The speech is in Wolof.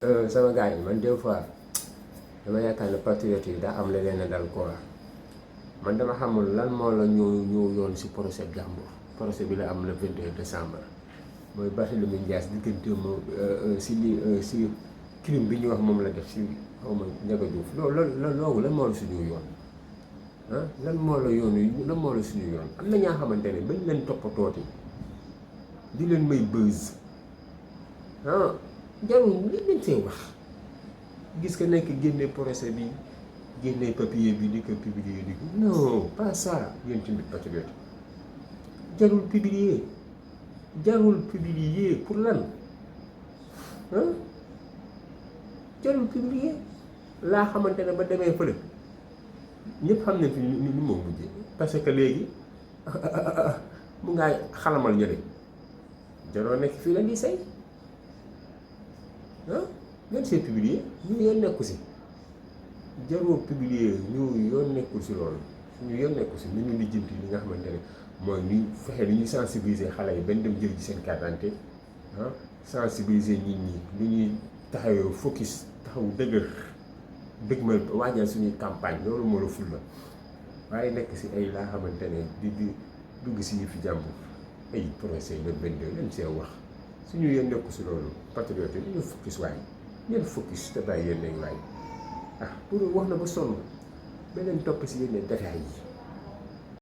sama gars yi man des fois dama yaakaar ne patriote yi daa am la leen a dal quoi man dama xamul lan moo la ñëw yoon si procès jàmbur procès bi la am le 22 décembre mooy Barthélémy digganteem si crime bi ñu wax moom la def si xaw ma Ndiaga Diouf loolu lan moo la suñu yoon ah lan moo la suñu yoon am na ñaa xamante ne bañ leen toppatooti di leen may buzz ah jarul li leen see wax gis ka nekk génne procès bi génne papier bi di ko publier di ko non pas ça yéen tamit patriote jarul publier pour lan ah jarul publier laa xamante ne ba demee fële ñëpp xam ne fi ni moom mujjee parce que léegi mu ngaay xalamal ñële jaroo nekk fii la di say ah ngeen see publier ñu yoon nekku si jaroo publier ñu yoon nekkul si loolu suñu yoon nekku si ni ñu lijjanti li nga xamante ne mooy ñu fexe ni ñuy sensibiliser xale yi benn dem jël ci seen carte d'identité ah sensibiliser nit ñi ni ñuy taxawee focus taxaw dëgg ma waajal suñuy campagne loolu moo la ful la waaye nekk si ay laa xamante ne di dugg si fi jàmbur ay procès le 22 leen see wax suñu yoon nekku si loolu patriote yi ñu focus waaye ñeen focus te bàyyi yéen nañ waaye ah pour wax na ba sonn beneen topp si yenn détails yi